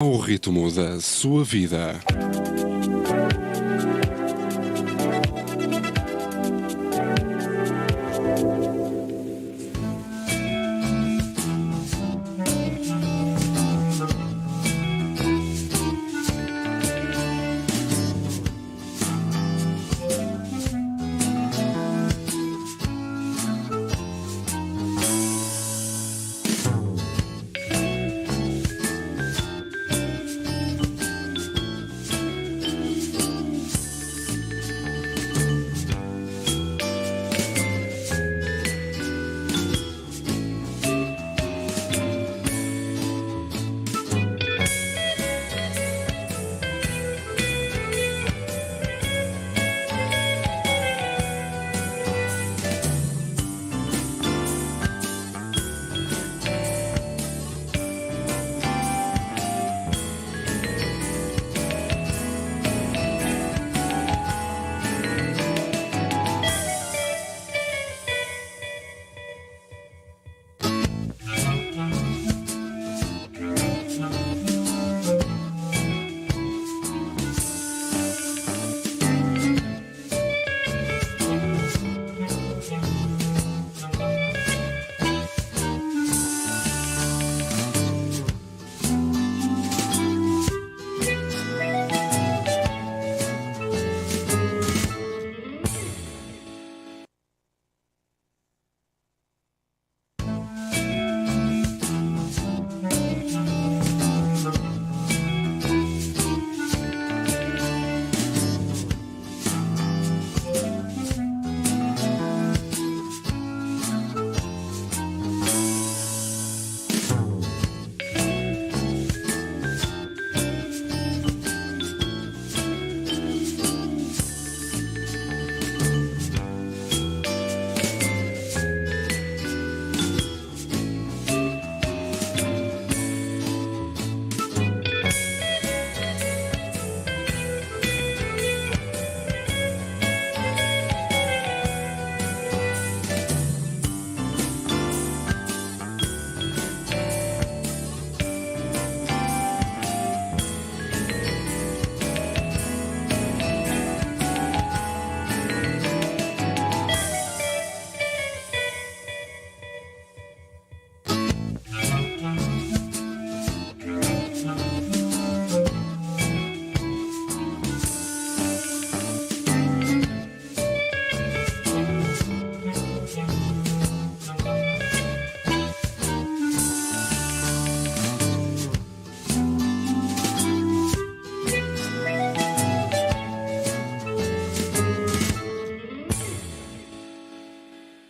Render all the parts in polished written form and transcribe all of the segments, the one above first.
Ao ritmo da sua vida.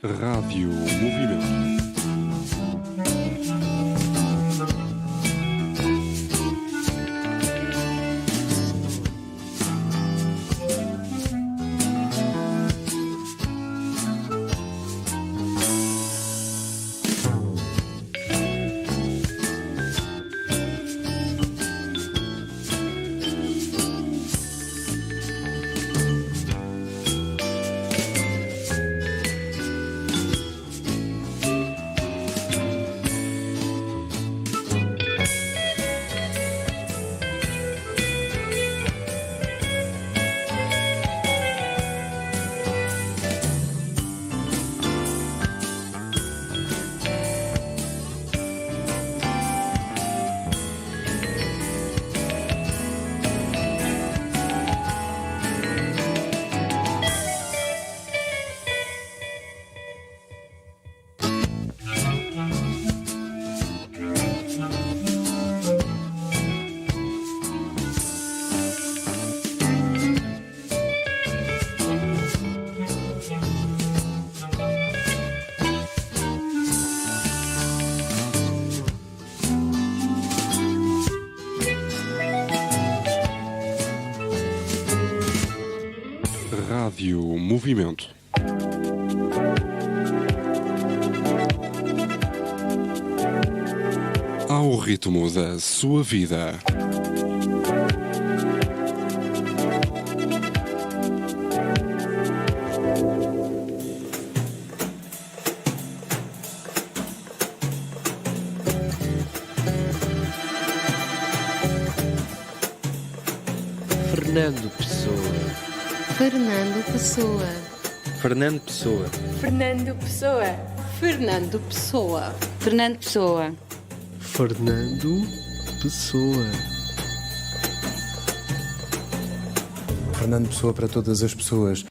Rádio Movimento. Rádio Movimento. Ao ritmo da sua vida. Fernando Pessoa. Fernando Pessoa. Fernando Pessoa. Fernando Pessoa. Fernando Pessoa. Fernando Pessoa. Fernando Pessoa. Fernando Pessoa para todas as pessoas.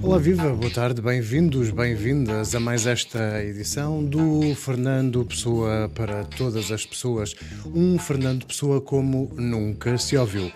Olá, viva, boa tarde, bem-vindos, bem-vindas a mais esta edição do Fernando Pessoa para todas as pessoas. Um Fernando Pessoa como nunca se ouviu.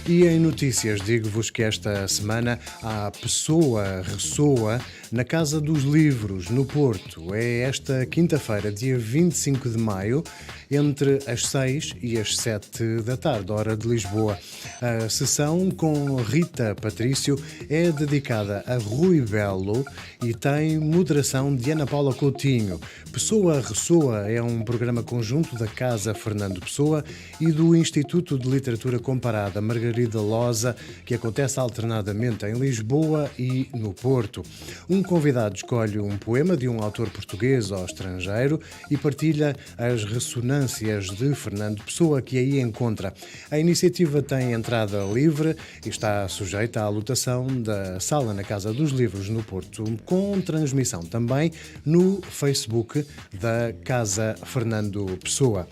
E em notícias, digo-vos que esta semana a Pessoa ressoa na Casa dos Livros, no Porto. É esta quinta-feira, dia 25 de maio, entre as 6 e as 7 da tarde, hora de Lisboa. A sessão com Rita Patrício é dedicada a Rui Belo e tem moderação de Ana Paula Coutinho. Pessoa ressoa é um programa conjunto da Casa Fernando Pessoa e do Instituto de Literatura Comparada Margarida Loza, que acontece alternadamente em Lisboa e no Porto. Um convidado escolhe um poema de um autor português ou estrangeiro e partilha as ressonâncias de Fernando Pessoa que aí encontra. A iniciativa tem entrada livre e está sujeita à lotação da sala na Casa dos Livros no Porto, com transmissão também no Facebook da Casa Fernando Pessoa.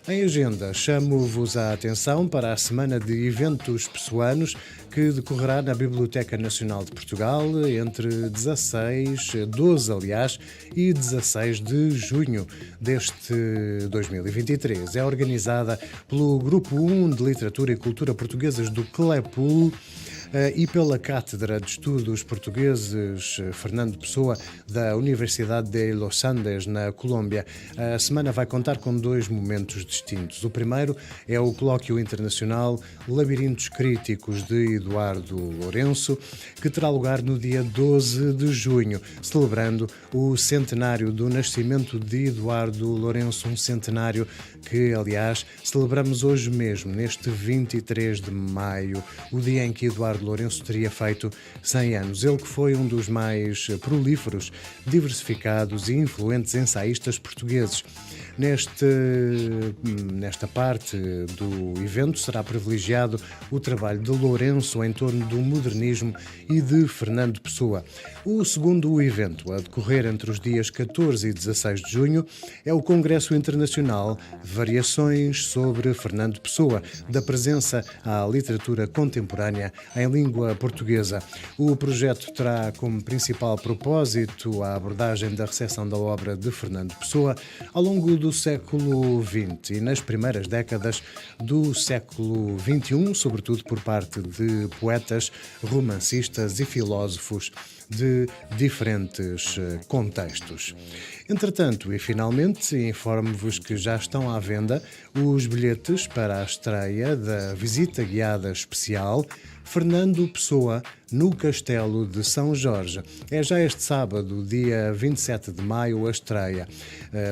Em agenda, chamo-vos a atenção para a semana de eventos pessoanos que decorrerá na Biblioteca Nacional de Portugal entre 12 e 16 de junho deste 2023. É organizada pelo Grupo 1 de Literatura e Cultura Portuguesas do Clepul e pela Cátedra de Estudos Portugueses Fernando Pessoa da Universidade de Los Andes, na Colômbia. A semana vai contar com dois momentos distintos. O primeiro é o colóquio internacional Labirintos Críticos de Eduardo Lourenço, que terá lugar no dia 12 de junho, celebrando o centenário do nascimento de Eduardo Lourenço, um centenário que, aliás, celebramos hoje mesmo, neste 23 de maio, o dia em que Eduardo Lourenço teria feito 100 anos. Ele que foi um dos mais prolíferos, diversificados e influentes ensaístas portugueses. Nesta parte do evento será privilegiado o trabalho de Lourenço em torno do modernismo e de Fernando Pessoa. O segundo evento, a decorrer entre os dias 14 e 16 de junho, é o Congresso Internacional Variações sobre Fernando Pessoa, da presença à literatura contemporânea em língua portuguesa. O projeto terá como principal propósito a abordagem da recepção da obra de Fernando Pessoa ao longo do século XX e nas primeiras décadas do século XXI, sobretudo por parte de poetas, romancistas e filósofos de diferentes contextos. Entretanto, e finalmente, informo-vos que já estão à venda os bilhetes para a estreia da visita guiada especial Fernando Pessoa no Castelo de São Jorge. É já este sábado, dia 27 de maio, a estreia.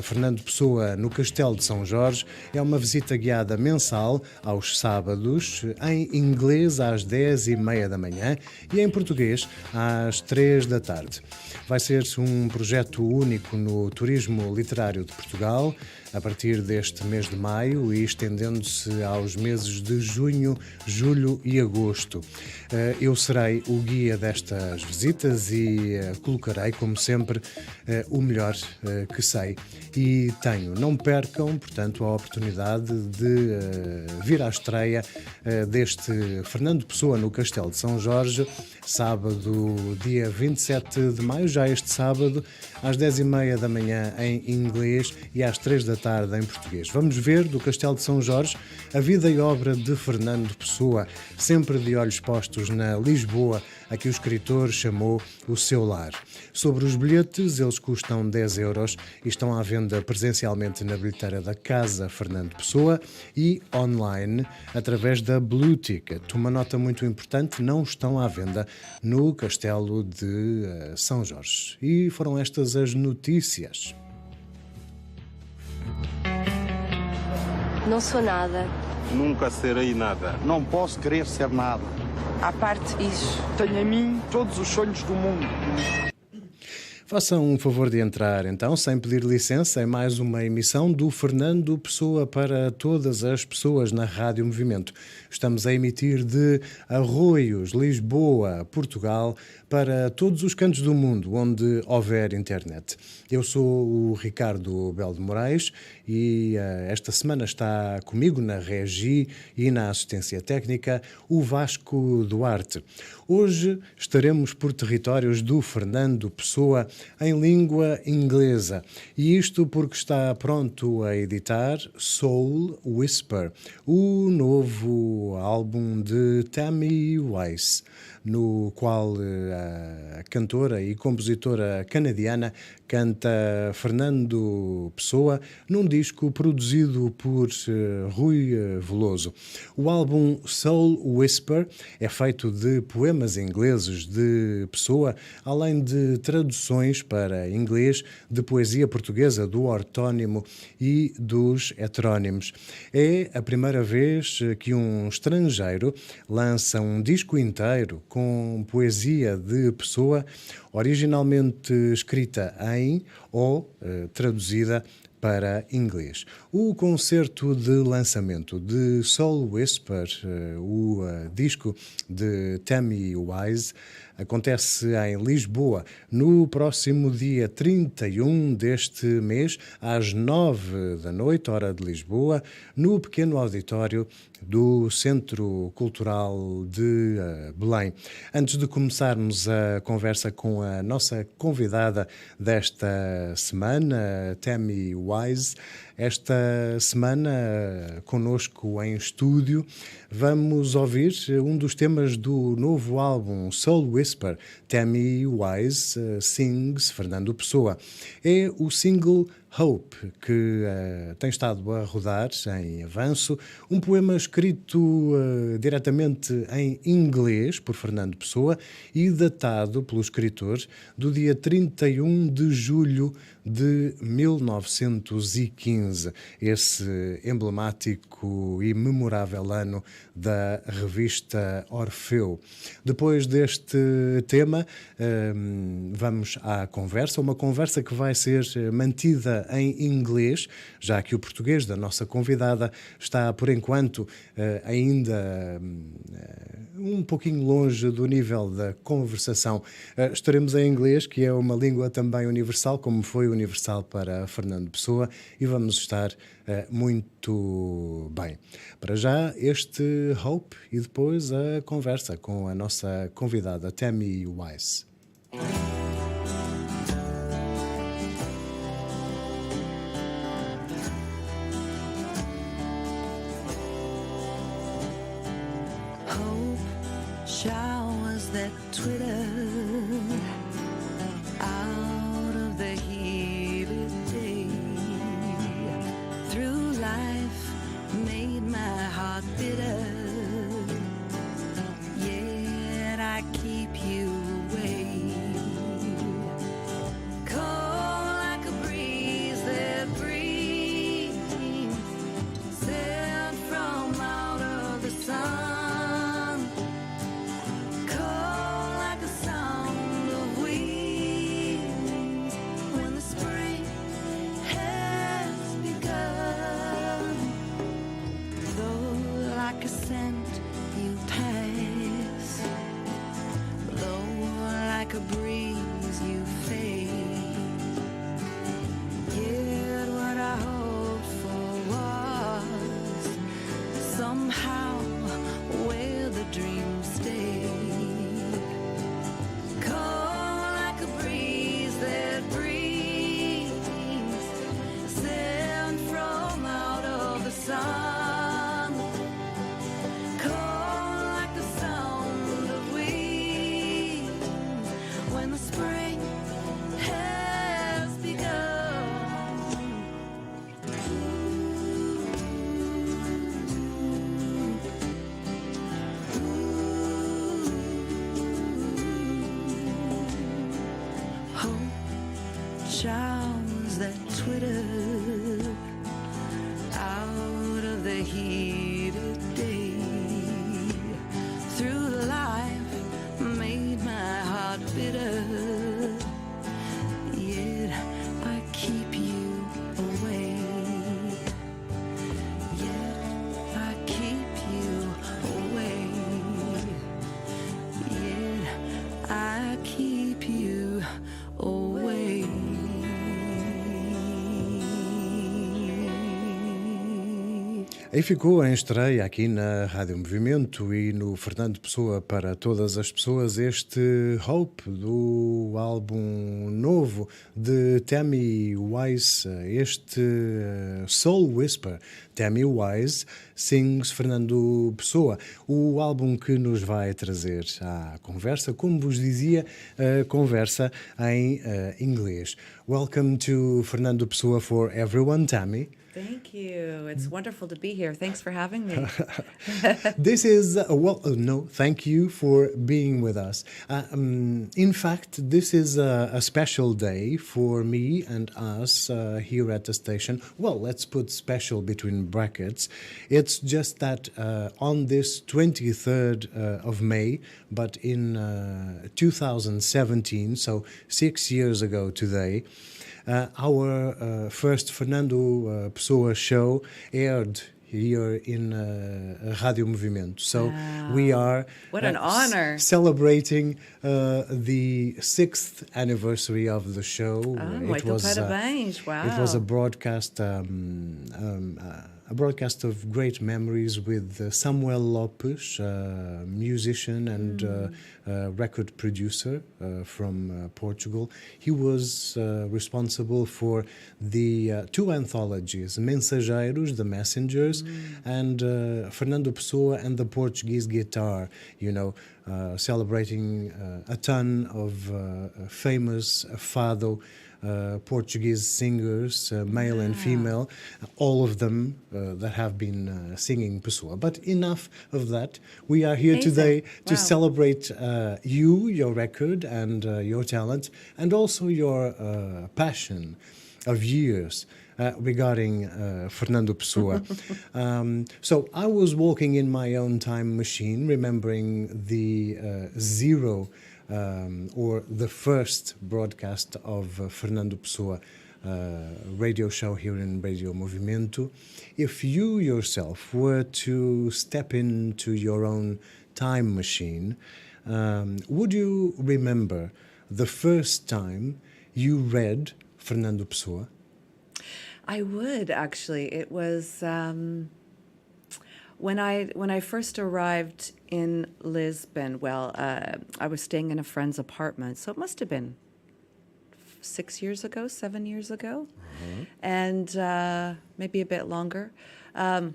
Fernando Pessoa no Castelo de São Jorge é uma visita guiada mensal aos sábados, em inglês às 10h30 da manhã e em português às 3 da tarde. Vai ser um projeto único no turismo literário de Portugal, a partir deste mês de maio e estendendo-se aos meses de junho, julho e agosto. Eu serei o guia destas visitas e colocarei, como sempre, o melhor que sei e tenho. Não percam, portanto, a oportunidade de vir à estreia deste Fernando Pessoa no Castelo de São Jorge, sábado, dia 27 de maio, já este sábado, às 10h30 da manhã em inglês e às 3 da tarde em português. Vamos ver do Castelo de São Jorge a vida e obra de Fernando Pessoa, sempre de olhos postos na Lisboa, a que o escritor chamou o seu lar. Sobre os bilhetes, eles custam 10€ e estão à venda presencialmente na bilheteira da Casa Fernando Pessoa e online através da Blue Ticket. Uma nota muito importante, não estão à venda no Castelo de São Jorge. E foram estas as notícias. Não sou nada. Nunca serei nada. Não posso querer ser nada. À parte isso. Tenho em mim todos os sonhos do mundo. Faça um favor de entrar, então, sem pedir licença, em mais uma emissão do Fernando Pessoa para todas as pessoas na Rádio Movimento. Estamos a emitir de Arroios, Lisboa, Portugal, para todos os cantos do mundo onde houver internet. Eu sou o Ricardo Belo de Moraes e esta semana está comigo na Regi e na assistência técnica o Vasco Duarte. Hoje estaremos por territórios do Fernando Pessoa em língua inglesa, e isto porque está pronto a editar Soul Whisper, o novo álbum de Tammy Wise, no qual a cantora e compositora canadiana canta Fernando Pessoa num disco produzido por Rui Veloso. O álbum Soul Whisper é feito de poemas ingleses de Pessoa, além de traduções para inglês de poesia portuguesa do ortónimo e dos heterónimos. É a primeira vez que um estrangeiro lança um disco inteiro com poesia de Pessoa, originalmente escrita em ou traduzida para inglês. O concerto de lançamento de Soul Whisper, o disco de Tammy Wise, acontece em Lisboa no próximo dia 31 deste mês, às 9 da noite, hora de Lisboa, no pequeno auditório do Centro Cultural de Belém. Antes de começarmos a conversa com a nossa convidada desta semana, Tammy Wise, esta semana, conosco em estúdio, vamos ouvir um dos temas do novo álbum Soul Whisper, Tammy Wise Sings Fernando Pessoa. É o single Hope, que tem estado a rodar em avanço, um poema escrito diretamente em inglês por Fernando Pessoa e datado pelo escritor do dia 31 de julho de 1915, esse emblemático e memorável ano da revista Orfeu. Depois deste tema, vamos à conversa, uma conversa que vai ser mantida em inglês, já que o português da nossa convidada está, por enquanto, ainda um pouquinho longe do nível da conversação. Estaremos em inglês, que é uma língua também universal, como foi universal para Fernando Pessoa, e vamos estar muito bem. Para já, este Hope e depois a conversa com a nossa convidada, Tammy Wise. Showers that twitter out of the heated day, through life made my heart bitter, yet I keep you away. Cold like a breeze that breathes, sent from out of the sun. A breeze you fade, yet what I hoped for was somehow where the dream stayed. Cold like a breeze that breathes, sent from out of the sun. Spring has begun. Hope showers that twitter out of the heated day, through life made my heart bitter, E ficou em estreia aqui na Rádio Movimento e no Fernando Pessoa para todas as pessoas este Hope do álbum novo de Tammy Wise, este Soul Whisper. Tammy Wise sings Fernando Pessoa, o álbum que nos vai trazer à conversa, como vos dizia, conversa em inglês. Welcome to Fernando Pessoa for everyone, Tammy. Thank you. It's wonderful to be here. Thanks for having me. This is, no, thank you for being with us. In fact, this is a special day for me and us here at the station. Well, let's put special between brackets. It's just that on this 23rd of May, but in 2017, so 6 years ago today, our first Fernando Pessoa show aired here in Rádio Movimento. So we are What an honor. Celebrating the 6th anniversary of the show. Muito parabéns. Wow. It was a broadcast of great memories with Samuel Lopes, musician and record producer from Portugal. He was responsible for the two anthologies, Mensageiros, The Messengers, and Fernando Pessoa and the Portuguese Guitar, celebrating a ton of famous fado Portuguese singers, male and female, all of them that have been singing Pessoa. But enough of that. We are here today to celebrate you, your record, and your talent, and also your passion of years regarding Fernando Pessoa. So I was walking in my own time machine, remembering the zero or the first broadcast of Fernando Pessoa radio show here in Radio Movimento. If you yourself were to step into your own time machine, would you remember the first time you read Fernando Pessoa? I would, actually. It was when I first arrived in Lisbon. Well, I was staying in a friend's apartment, so it must have been 7 years ago, and maybe a bit longer. And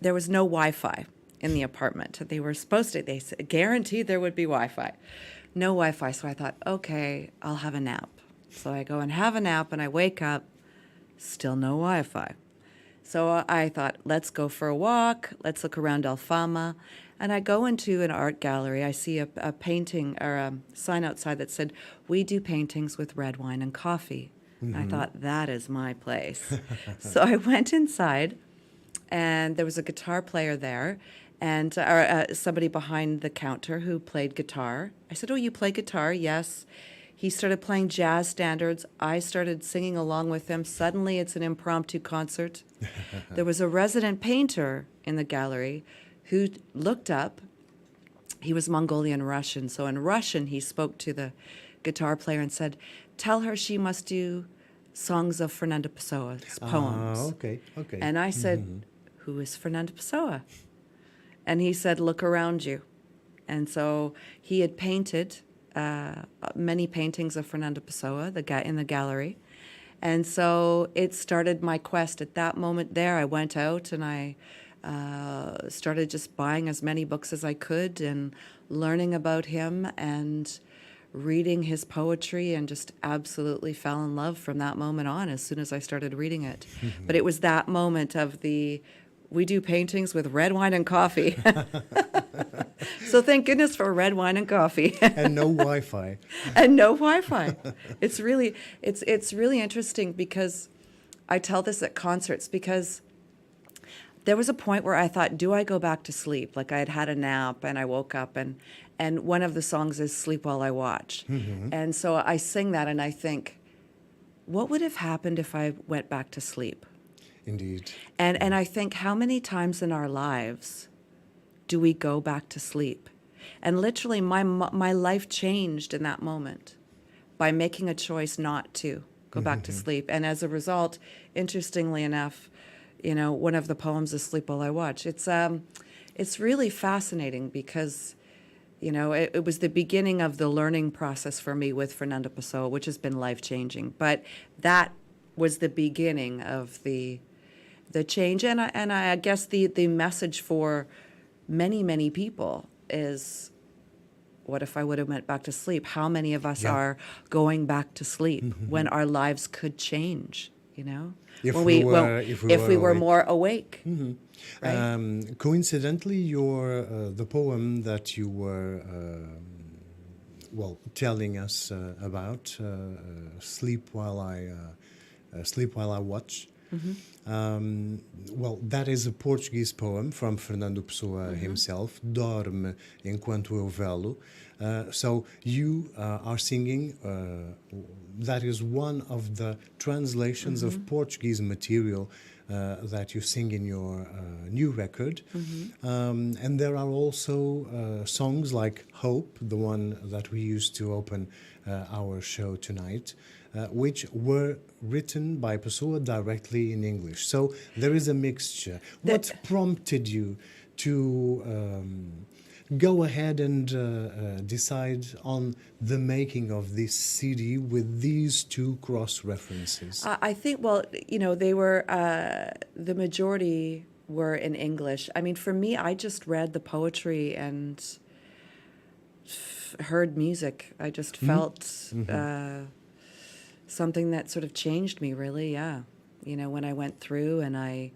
there was no Wi-Fi in the apartment. They were supposed to. They guaranteed there would be Wi-Fi. No Wi-Fi, so I thought, okay, I'll have a nap. So I go and have a nap, and I wake up, still no Wi-Fi. So I thought, let's go for a walk, let's look around Alfama. And I go into an art gallery. I see a painting or a sign outside that said, "We do paintings with red wine and coffee." Mm-hmm. I thought, that is my place. So I went inside, and there was a guitar player there, and somebody behind the counter who played guitar. I said, "Oh, you play guitar?" "Yes." He started playing jazz standards. I started singing along with him. Suddenly, it's an impromptu concert. There was a resident painter in the gallery who looked up. He was Mongolian Russian. So in Russian, he spoke to the guitar player and said, "Tell her she must do songs of Fernando Pessoa's poems." Okay. And I said, "Who is Fernando Pessoa?" And he said, "Look around you." And so he had painted many paintings of Fernando Pessoa in the gallery. And so it started my quest. At that moment there, I went out and I started just buying as many books as I could and learning about him and reading his poetry, and just absolutely fell in love from that moment on as soon as I started reading it. But it was that moment of we do paintings with red wine and coffee. So thank goodness for red wine and coffee. And no Wi-Fi. And no Wi-Fi. It's really interesting because I tell this at concerts, because there was a point where I thought, do I go back to sleep? Like I had had a nap and I woke up and one of the songs is Sleep While I Watch. Mm-hmm. And so I sing that and I think, what would have happened if I went back to sleep? Indeed. And I think, how many times in our lives do we go back to sleep? And literally my life changed in that moment by making a choice not to go back to sleep. And as a result, interestingly enough, one of the poems is "Sleep While I Watch." It's really fascinating because, it was the beginning of the learning process for me with Fernando Pessoa, which has been life-changing. But that was the beginning of the change. And I guess the message for many, many people is, what if I would have went back to sleep? How many of us are going back to sleep when our lives could change, If when we we were awake. more awake. Right? Coincidentally, the poem that you were telling us about, "Sleep While I Watch." That is a Portuguese poem from Fernando Pessoa himself. "Dorme enquanto eu velo." So you are singing. That is one of the translations of Portuguese material that you sing in your new record. And there are also songs like "Hope," the one that we used to open our show tonight, which were written by Pessoa directly in English. So there is a mixture. What prompted you to go ahead and decide on the making of this CD with these two cross-references? I think, they were, the majority were in English. I mean, for me, I just read the poetry and heard music. I just felt something that sort of changed me, really, yeah. When I went through and I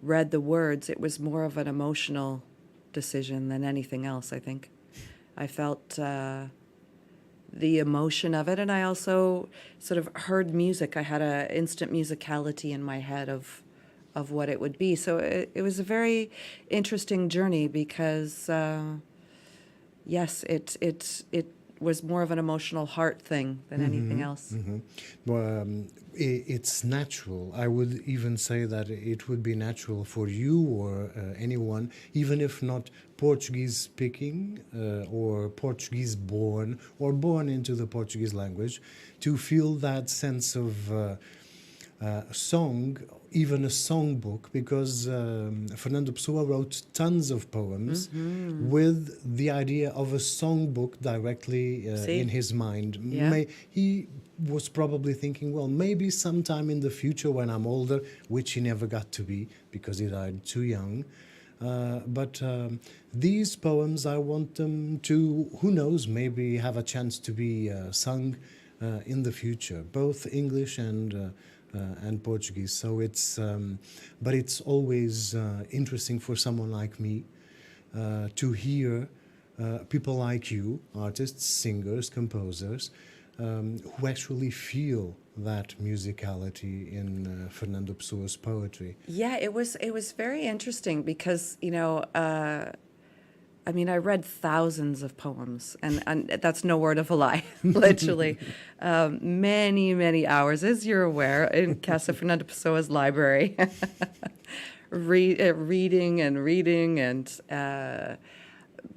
read the words, it was more of an emotional decision than anything else, I think. I felt the emotion of it, and I also sort of heard music. I had an instant musicality in my head of what it would be. So it was a very interesting journey because, yes, it was more of an emotional heart thing than anything else. It's natural. I would even say that it would be natural for you or anyone, even if not Portuguese speaking or Portuguese born or born into the Portuguese language, to feel that sense of song, even a songbook, because Fernando Pessoa wrote tons of poems with the idea of a songbook directly in his mind. Yeah. He was probably thinking, well, maybe sometime in the future when I'm older, which he never got to be because he died too young. But these poems, I want them to, who knows, maybe have a chance to be sung in the future, both English and Portuguese. So but it's always interesting for someone like me to hear people like you, artists, singers, composers, who actually feel that musicality in Fernando Pessoa's poetry. Yeah, it was very interesting because, I read thousands of poems, and that's no word of a lie, literally. Many, many hours, as you're aware, in Casa Fernando Pessoa's library, reading and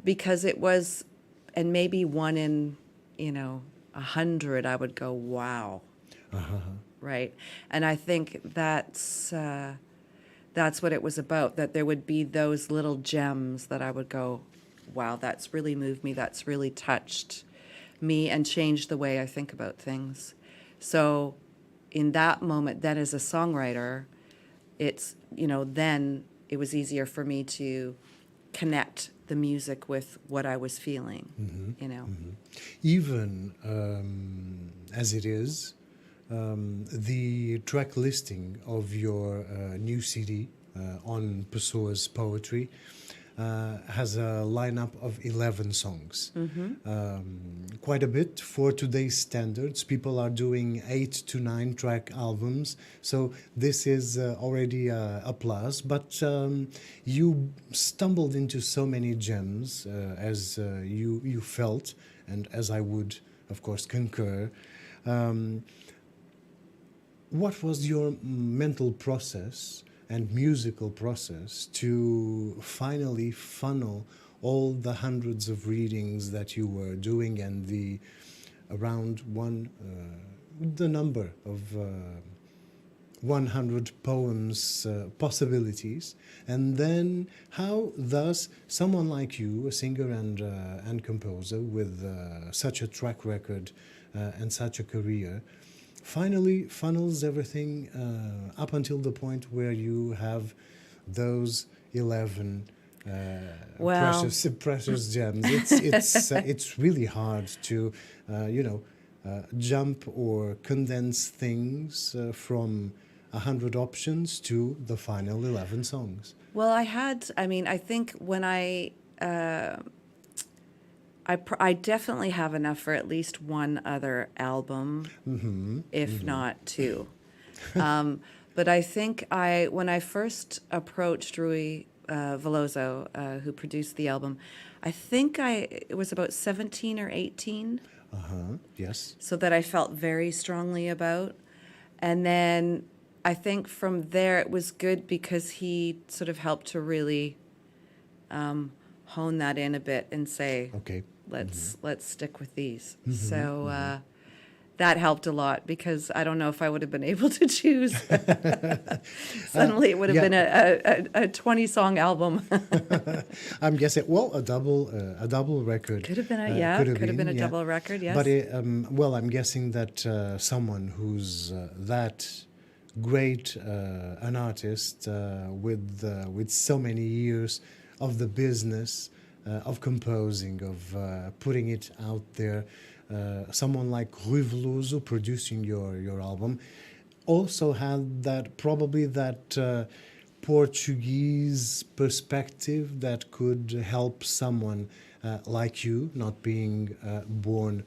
because it was, and maybe one in, 100, I would go, wow. Right. And I think that's what it was about, that there would be those little gems that I would go, wow, that's really moved me, that's really touched me and changed the way I think about things. So in that moment, then as a songwriter, it's, then it was easier for me to connect the music with what I was feeling, Even as it is, the track listing of your new CD on Pessoa's poetry has a lineup of 11 songs. Quite a bit for today's standards. People are doing 8 to 9 track albums, so this is already a plus. But you stumbled into so many gems, as you felt, and as I would, of course, concur. What was your mental process and musical process to finally funnel all the hundreds of readings that you were doing and the around the number of 100 poems possibilities, and then how thus someone like you, a singer and composer with such a track record and such a career, finally funnels everything up until the point where you have those 11 Well- precious gems. It's really hard to jump or condense things from 100 options to the final 11 songs. Well, I think when I definitely have enough for at least one other album, if not two. But I think when I first approached Rui Veloso, who produced the album, I think it was about 17 or 18. Yes. So that I felt very strongly about. And then I think from there it was good because he sort of helped to really hone that in a bit and say, Okay. let's stick with these. So that helped a lot because I don't know if I would have been able to choose. Suddenly it would have been a 20-song album. I'm guessing, a double record. Could have been a double record, yes. But I'm guessing that someone who's that great an artist with so many years of the business of composing, of putting it out there, someone like Rui Veloso producing your album also had that Portuguese perspective that could help someone like you, not being born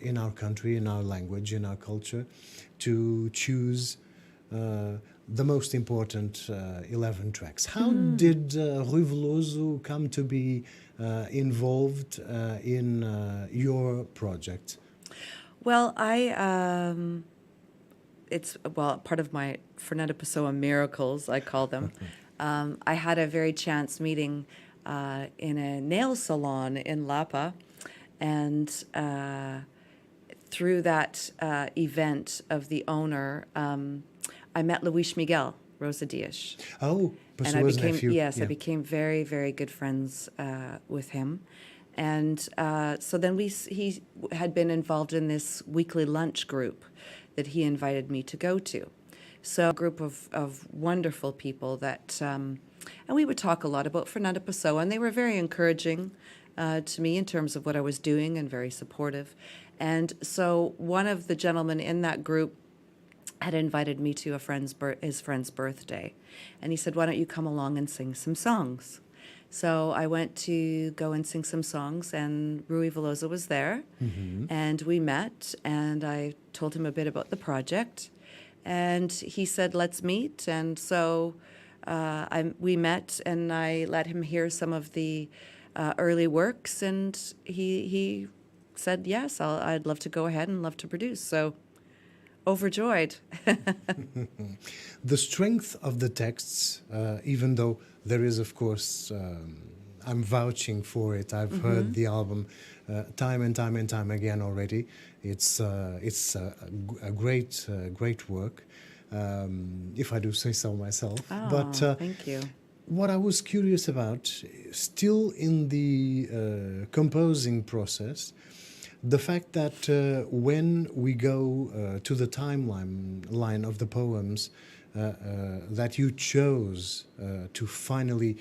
in our country, in our language, in our culture, to choose the most important 11 tracks. How did Rui Veloso come to be involved in your project? Well, it's part of my Fernando Pessoa miracles, I call them. I had a very chance meeting in a nail salon in Lapa, and through that event of the owner, I met Luis Miguel Rosa Dias. Oh, and I became very, very good friends with him. And so then he had been involved in this weekly lunch group that he invited me to go to. So a group of wonderful people that, and we would talk a lot about Fernando Pessoa, and they were very encouraging to me in terms of what I was doing and very supportive. And so one of the gentlemen in that group had invited me to his friend's birthday. And he said, why don't you come along and sing some songs? So I went to go and sing some songs, and Rui Veloso was there. And we met, and I told him a bit about the project. And he said, let's meet. And so we met, and I let him hear some of the early works, and he said, yes, I'd love to go ahead and love to produce. So overjoyed. The strength of the texts, even though there is, of course, I'm vouching for it. I've heard the album time and time again already. It's a great work, if I do say so myself. Oh, but thank you. what I was curious about, still in the composing process, the fact that when we go to the timeline of the poems that you chose to finally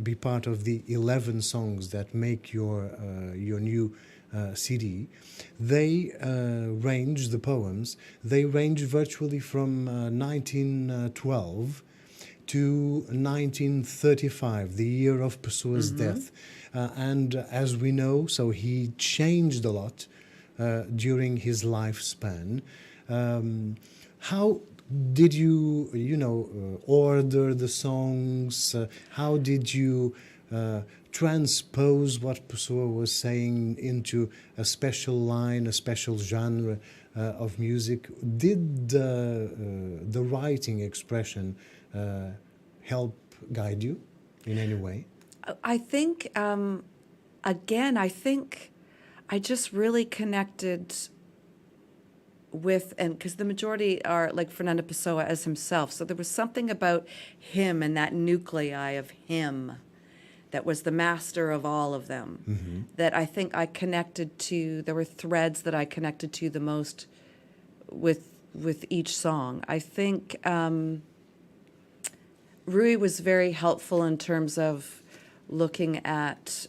be part of the 11 songs that make your new CD, they range virtually from 1912 to 1935, the year of Pessoa's death. And as we know, so he changed a lot during his lifespan. How did you, order the songs? How did you transpose what Pessoa was saying into a special line, a special genre of music? Did the writing expression help guide you in any way? I think, I just really connected and because the majority are like Fernando Pessoa as himself. So there was something about him and that nuclei of him that was the master of all of them that I think I connected to. There were threads that I connected to the most with each song. I think Rui was very helpful in terms of looking at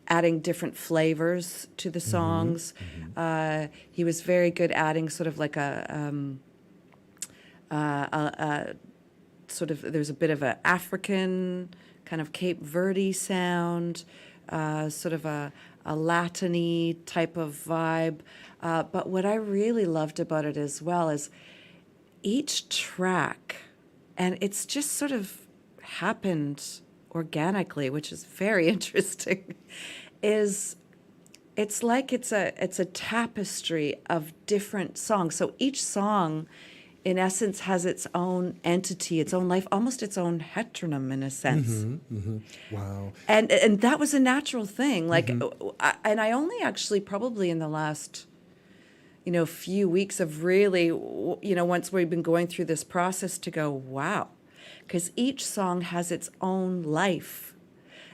adding different flavors to the songs. He was very good adding sort of like a sort of, there's a bit of an African kind of Cape Verde sound, sort of a Latin-y type of vibe. But what I really loved about it as well is each track, and it's just sort of happened organically, which is very interesting, is it's like it's a tapestry of different songs. So each song, in essence, has its own entity, its own life, almost its own heteronym in a sense. Wow. And that was a natural thing. Like, and I only actually probably in the last, few weeks of really, once we've been going through this process to go, wow, because each song has its own life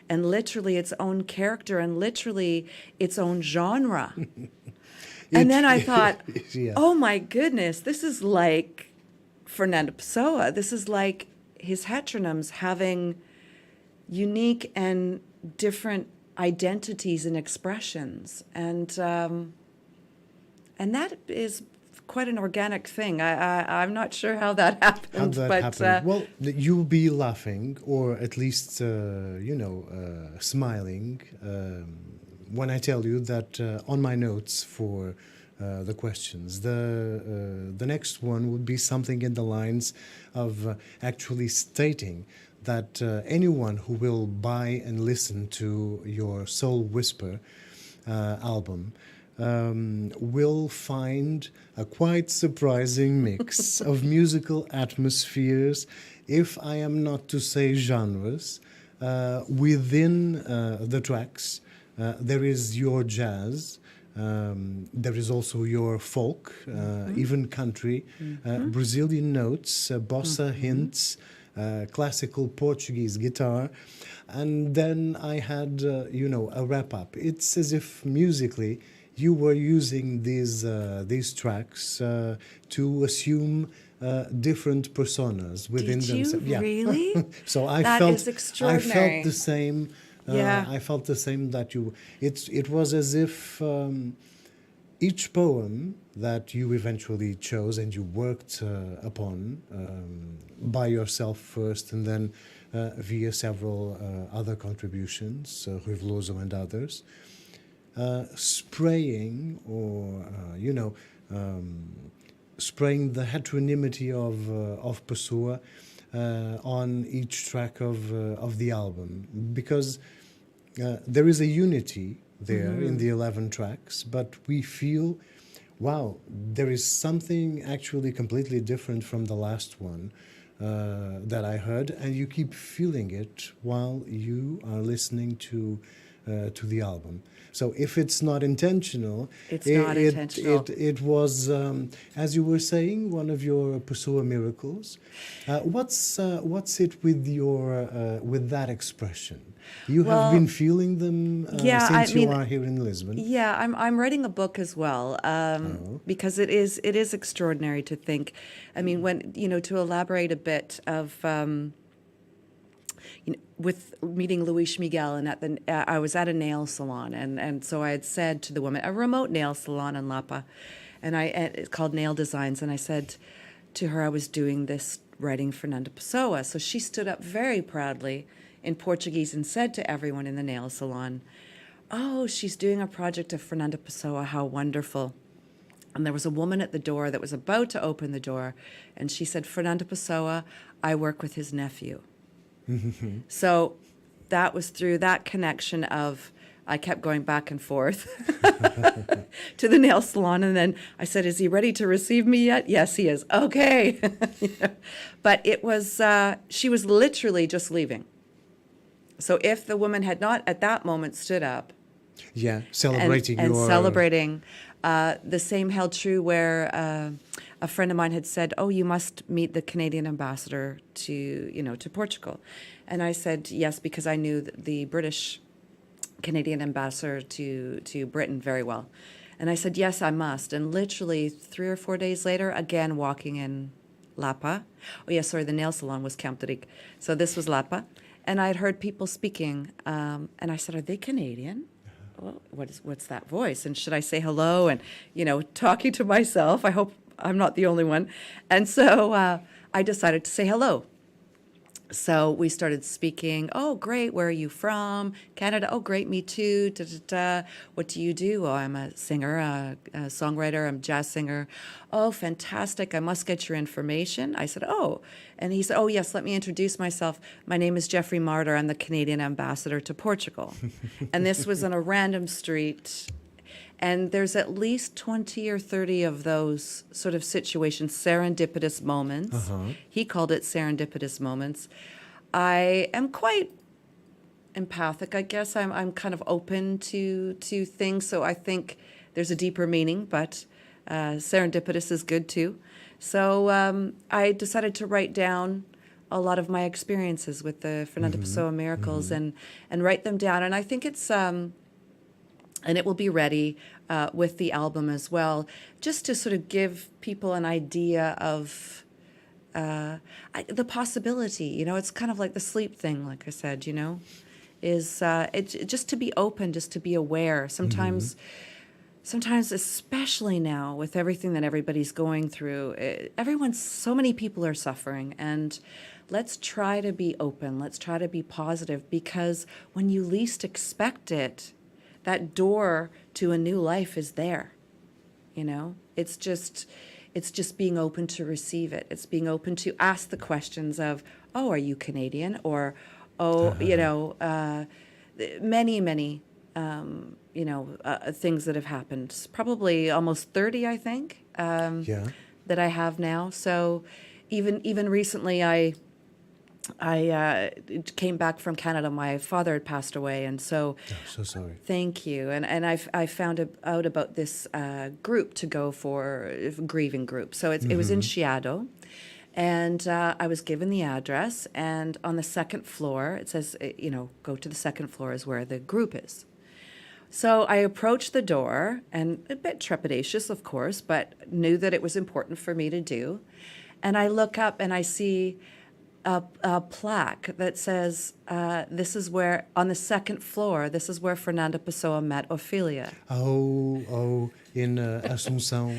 and literally its own character and literally its own genre. And then I thought, oh my goodness, this is like Fernando Pessoa. This is like his heteronyms having unique and different identities and expressions. And that is quite an organic thing. I'm not sure how that happened. Happened? Well, you'll be laughing, or at least, smiling, when I tell you that on my notes for the questions, the next one would be something in the lines of actually stating that anyone who will buy and listen to your Soul Whisper album will find a quite surprising mix of musical atmospheres, if I am not to say genres, within the tracks. There is your jazz, there is also your folk, even country, Brazilian notes, bossa hints, classical Portuguese guitar, and then I had, a wrap-up. It's as if musically you were using these tracks to assume different personas within themselves. Did you really? So That is extraordinary. I felt the same. Yeah. I felt the same that you. It was as if each poem that you eventually chose and you worked upon by yourself first, and then via several other contributions, Rui Veloso and others, spraying or spraying the heteronym of Pessoa on each track of the album, because there is a unity there in the 11 tracks, but we feel, wow, there is something actually completely different from the last one that I heard, and you keep feeling it while you are listening to the album. So if it's not intentional, it was, as you were saying, one of your Pessoa miracles. What's it with with that expression? You have been feeling them since you are here in Lisbon. Yeah, I'm writing a book as well because it is extraordinary to think. I mean, when to elaborate a bit of. With meeting Luis Miguel, and I was at a nail salon, and so I had said to the woman, a remote nail salon in Lapa, and it's called Nail Designs, and I said to her I was doing this writing Fernando Pessoa. So she stood up very proudly in Portuguese and said to everyone in the nail salon, "Oh, she's doing a project of Fernando Pessoa, how wonderful." And there was a woman at the door that was about to open the door, and she said, "Fernando Pessoa, I work with his nephew." So that was through that connection of, I kept going back and forth to the nail salon, and then I said, "Is he ready to receive me yet?" "Yes, he is." "Okay." But it was, she was literally just leaving. So if the woman had not at that moment stood up, celebrating and celebrating, The same held true where a friend of mine had said, "Oh, you must meet the Canadian ambassador to Portugal," and I said yes because I knew the British Canadian ambassador to Britain very well, and I said yes, I must. And literally 3 or 4 days later, again walking in Lapa. Oh, yeah, sorry, the nail salon was Camp de Ric. So this was Lapa. And I had heard people speaking, and I said, are they Canadian? Well, what's that voice? And should I say hello? And, talking to myself, I hope I'm not the only one. And so I decided to say hello. So we started speaking. Oh, great. Where are you from? Canada. Oh, great. Me too. Da, da, da. What do you do? Oh, I'm a singer, a songwriter. I'm a jazz singer. Oh, fantastic. I must get your information. I said, oh. And he said, oh, yes, let me introduce myself. My name is Jeffrey Martyr. I'm the Canadian ambassador to Portugal. And this was on a random street. And there's at least 20 or 30 of those sort of situations, serendipitous moments. Uh-huh. He called it serendipitous moments. I am quite empathic, I guess. I'm kind of open to things, so I think there's a deeper meaning, but serendipitous is good too. So I decided to write down a lot of my experiences with the Fernando Pessoa miracles and write them down. And I think it's... and it will be ready with the album as well, just to sort of give people an idea of the possibility. It's kind of like the sleep thing, like I said, is just to be open, just to be aware. Sometimes, especially now with everything that everybody's going through, so many people are suffering, and let's try to be open. Let's try to be positive, because when you least expect it, that door to a new life is there. It's just being open to receive it. It's being open to ask the questions of, oh, are you Canadian? Or, many, things that have happened. Probably almost 30, I think, that I have now. So even recently, I came back from Canada. My father had passed away, and so... Oh, so sorry. Thank you. And I found out about this group to go for, grieving group. So it was in Chiado, and I was given the address, and on the second floor, it says, go to the second floor is where the group is. So I approached the door, and a bit trepidatious, of course, but knew that it was important for me to do. And I look up, and I see... a plaque that says, this is where, on the second floor, this is where Fernando Pessoa met Ophelia. Oh, in Assunção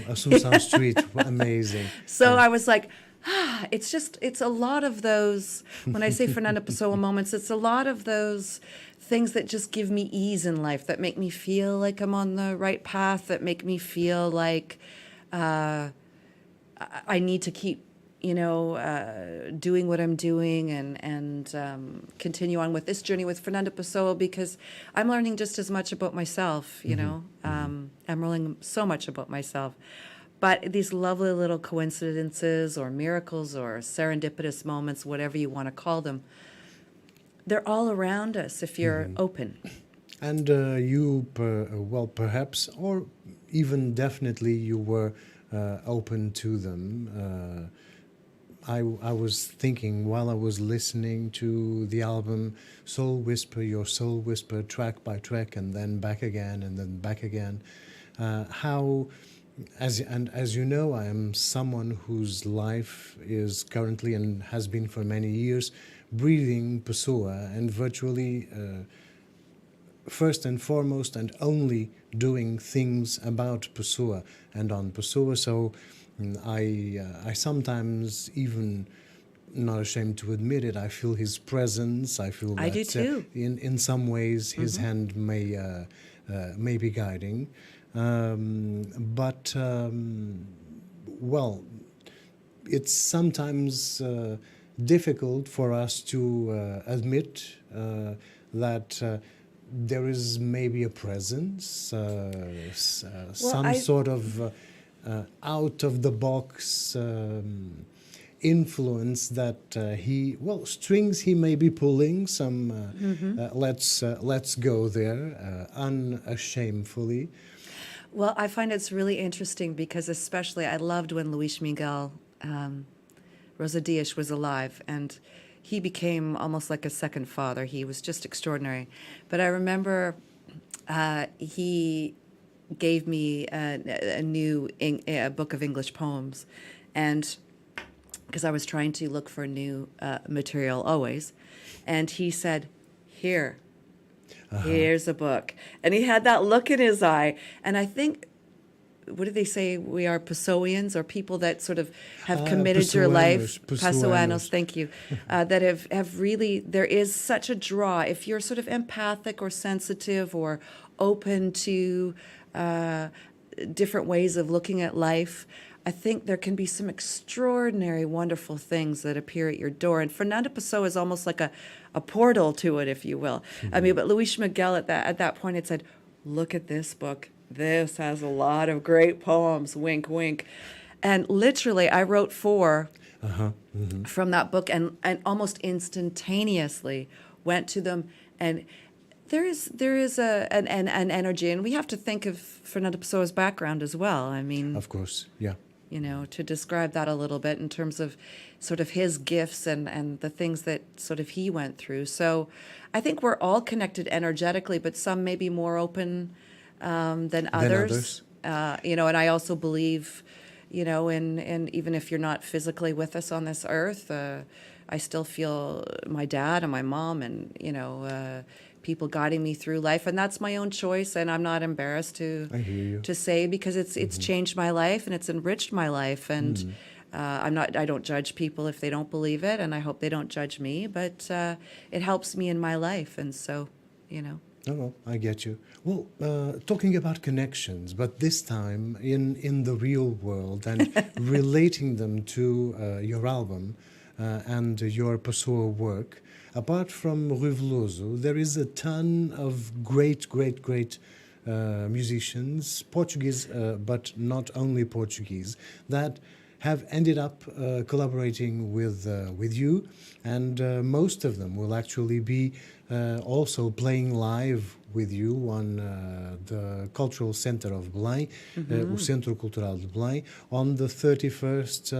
Street. Amazing. So I was like, it's a lot of those, when I say Fernando Pessoa moments, it's a lot of those things that just give me ease in life, that make me feel like I'm on the right path, that make me feel like I need to keep doing what I'm doing and continue on with this journey with Fernando Pessoa, because I'm learning just as much about myself, I'm learning so much about myself. But these lovely little coincidences or miracles or serendipitous moments, whatever you want to call them, they're all around us if you're open. And perhaps, or even definitely, you were open to them. I was thinking while I was listening to the album Soul Whisper, Your Soul Whisper, track by track, and then back again, and then back again, how, as you know, I am someone whose life is currently and has been for many years breathing Pessoa, and virtually first and foremost and only doing things about Pessoa and on Pessoa. So I sometimes, even not ashamed to admit it, I feel his presence. I feel that I do too. In some ways his hand may be guiding, but it's sometimes difficult for us to admit that there is maybe a presence, sort of out-of-the-box influence that strings he may be pulling. Let's go there unashamedly. Well, I find it's really interesting because especially I loved when Luis Miguel Rosa Diaz was alive, and he became almost like a second father. He was just extraordinary. But I remember he gave me a new a book of English poems, and because I was trying to look for new material always, and he said, "Here, here's a book," and he had that look in his eye, and I think. What do they say? We are Pessoians, or people that sort of have committed your life. Pessoanos, thank you. That have really, there is such a draw. If you're sort of empathic or sensitive or open to different ways of looking at life, I think there can be some extraordinary, wonderful things that appear at your door. And Fernando Pessoa is almost like a portal to it, if you will. Mm-hmm. I mean, but Luis Miguel at that point had said, look at this book. This has a lot of great poems, wink, wink. And literally, I wrote 4 from that book and almost instantaneously went to them. And there is an energy, and we have to think of Fernando Pessoa's background as well. I mean, of course, yeah. You know, to describe that a little bit in terms of sort of his gifts and the things that sort of he went through. So I think we're all connected energetically, but some may be more open than others. You know, and I also believe, you know, in even if you're not physically with us on this earth, I still feel my dad and my mom and, you know, people guiding me through life. And that's my own choice. And I'm not embarrassed to say, because it's changed my life and it's enriched my life. And I don't judge people if they don't believe it. And I hope they don't judge me. But it helps me in my life. And so, you know. Oh, I get you. Well, talking about connections, but this time in the real world and relating them to your album and your Pessoa work. Apart from Rui Veloso, there is a ton of great musicians, Portuguese, but not only Portuguese, that have ended up collaborating with you, and most of them will actually be also playing live with you on the Cultural Center of Belém, o Centro Cultural de Belém, on the 31st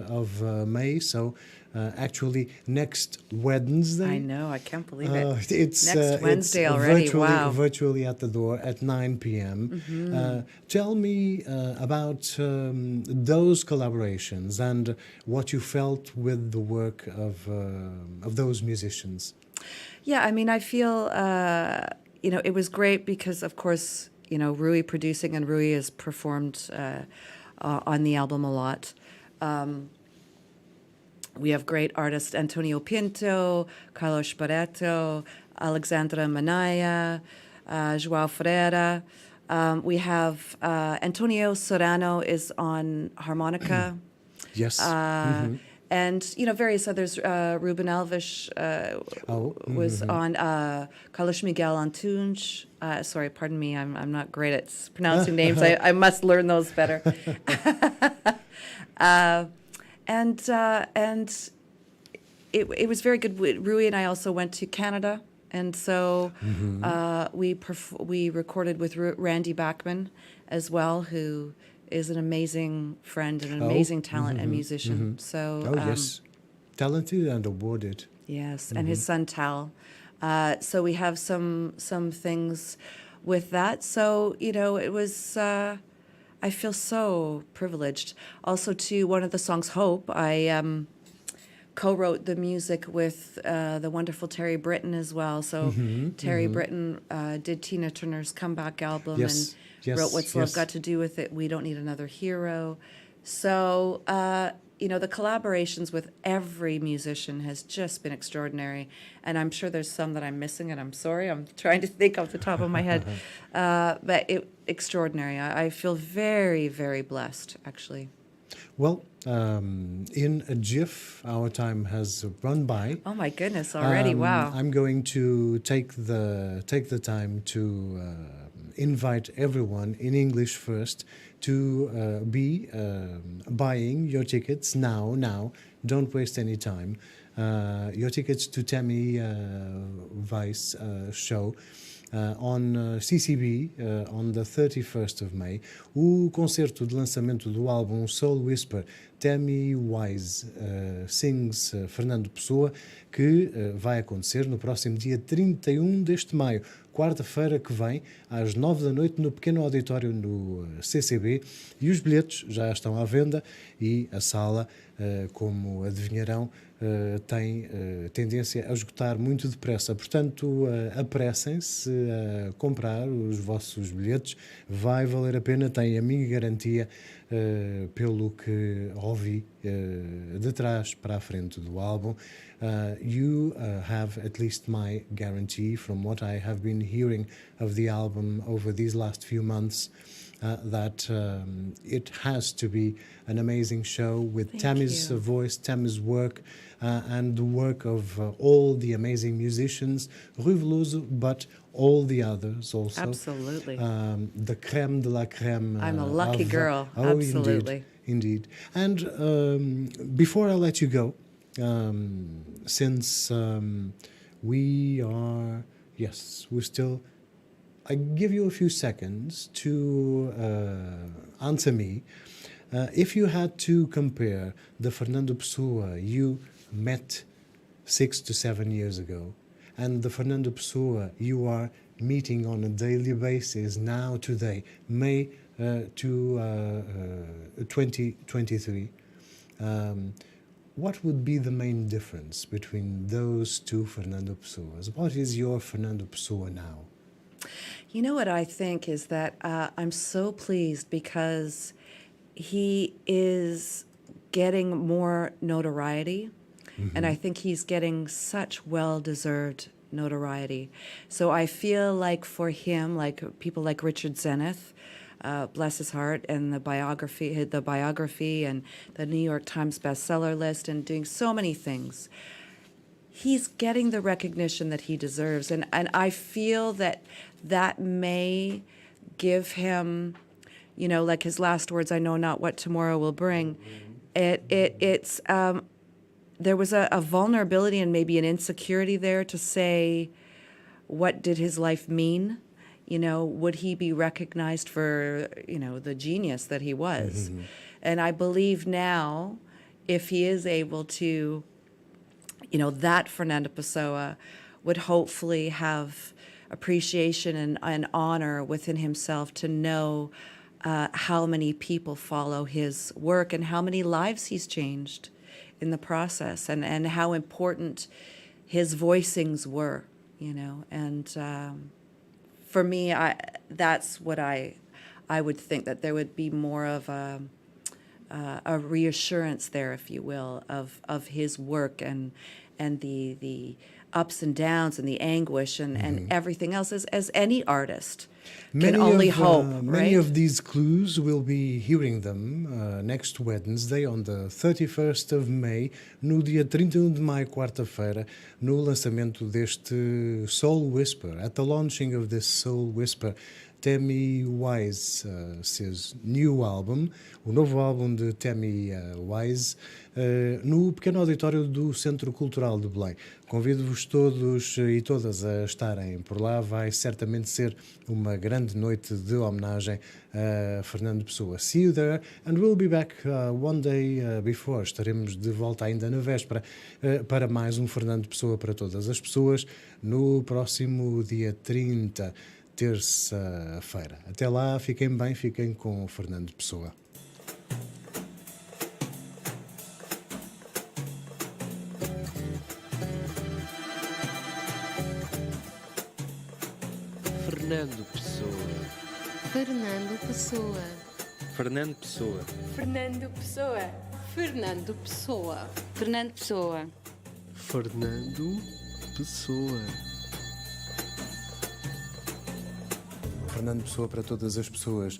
of May. So actually next Wednesday. I know, I can't believe it. It's next Wednesday it's already. Wow. Virtually at the door at 9 p.m. Tell me about those collaborations and what you felt with the work of those musicians. Yeah, I mean, I feel, you know, it was great because, of course, you know, Rui producing, and Rui has performed on the album a lot. We have great artists, Antonio Pinto, Carlos Barreto, Alexandra Manaya, João Ferreira. We have Antonio Serrano is on harmonica. Yes. And, you know, various others. Ruben Alves was on, Carlos Miguel Antunes. Sorry, pardon me, I'm not great at pronouncing names. I must learn those better. And it was very good. Rui and I also went to Canada, and so we recorded with Randy Bachman as well, who is an amazing friend and an amazing talent and musician. So yes, talented and awarded. Yes, and his son Tal. So we have some things with that. So, you know, it was. I feel so privileged. Also, to one of the songs, Hope, I co-wrote the music with the wonderful Terry Britton as well. So Terry Britton did Tina Turner's Comeback album and wrote What's Love Got to Do with It, We Don't Need Another Hero. So, you know, the collaborations with every musician has just been extraordinary. And I'm sure there's some that I'm missing, and I'm sorry. I'm trying to think off the top of my head. But extraordinary. I feel very, very blessed, actually. Well, in a jiff, our time has run by. Oh my goodness! Already, wow. I'm going to take the time to invite everyone in English first to be buying your tickets now. Don't waste any time. Your tickets to Tammy Weiss show. on CCB on the 31st of May, o concerto de lançamento do álbum Soul Whisper, Tammy Wise Sings Fernando Pessoa, que vai acontecer no próximo dia 31 deste maio, quarta-feira que vem, às 9 da noite, no pequeno auditório no CCB, e os bilhetes já estão à venda e a sala, como adivinharão, tem tendência a esgotar muito depressa. Portanto, apressem-se a comprar os vossos bilhetes, vai valer a pena, tem a minha garantia, pelo que ouvi de trás para a frente do álbum. You have at least my guarantee from what I have been hearing of the album over these last few months. That it has to be an amazing show with Thank Tammy's you. voice, Tammy's work, and the work of all the amazing musicians, Rui Veloso, but all the others also. Absolutely. The creme de la creme. I'm a lucky of, girl. Oh, Absolutely. Indeed. And before I let you go, since we are, yes, we're still... I give you a few seconds to answer me. If you had to compare the Fernando Pessoa you met 6 to 7 years ago and the Fernando Pessoa you are meeting on a daily basis now today, May 2023, what would be the main difference between those two Fernando Pessoas? What is your Fernando Pessoa now? You know what I think is that I'm so pleased because he is getting more notoriety, and I think he's getting such well-deserved notoriety. So I feel like for him, like people like Richard Zenith, bless his heart, and the biography and the New York Times bestseller list, and doing so many things, he's getting the recognition that he deserves. And I feel that may give him, you know, like his last words, I know not what tomorrow will bring. It's there was a vulnerability and maybe an insecurity there to say, what did his life mean? You know, would he be recognized for, you know, the genius that he was? And I believe now, if he is able to, you know, that Fernando Pessoa would hopefully have appreciation and honor within himself to know how many people follow his work and how many lives he's changed in the process, and how important his voicings were, you know. And for me, that's what I would think, that there would be more of a reassurance there, if you will, of his work and the ups and downs and the anguish and everything else, as any artist can only hope. Many right? of these clues, we'll be hearing them next Wednesday, on the 31st of May, no dia 31 de maio, quarta-feira, no lançamento deste Soul Whisper, at the launching of this Soul Whisper, Tammy Wise, seu new album, o novo álbum de Tammy Wise, no pequeno auditório do Centro Cultural de Belém. Convido-vos todos e todas a estarem por lá. Vai certamente ser uma grande noite de homenagem a Fernando Pessoa. See you there, and we'll be back one day before. Estaremos de volta ainda na véspera para mais um Fernando Pessoa para todas as pessoas no próximo dia 30, terça-feira. Até lá, fiquem bem, fiquem com o Fernando Pessoa. Fernando Pessoa. Fernando Pessoa. Fernando Pessoa. Fernando Pessoa. Fernando Pessoa. Fernando Pessoa. Fernando Pessoa. Fernando Pessoa para todas as pessoas.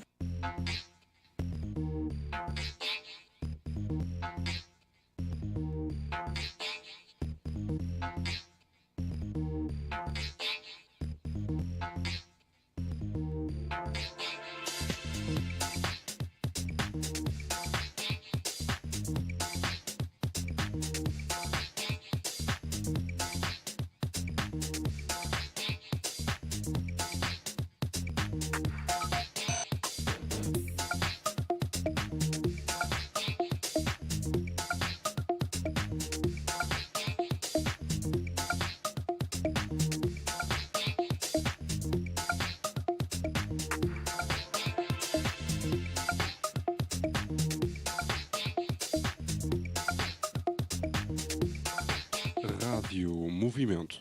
Rádio Movimento.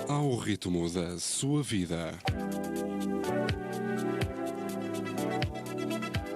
Ao ritmo da sua vida.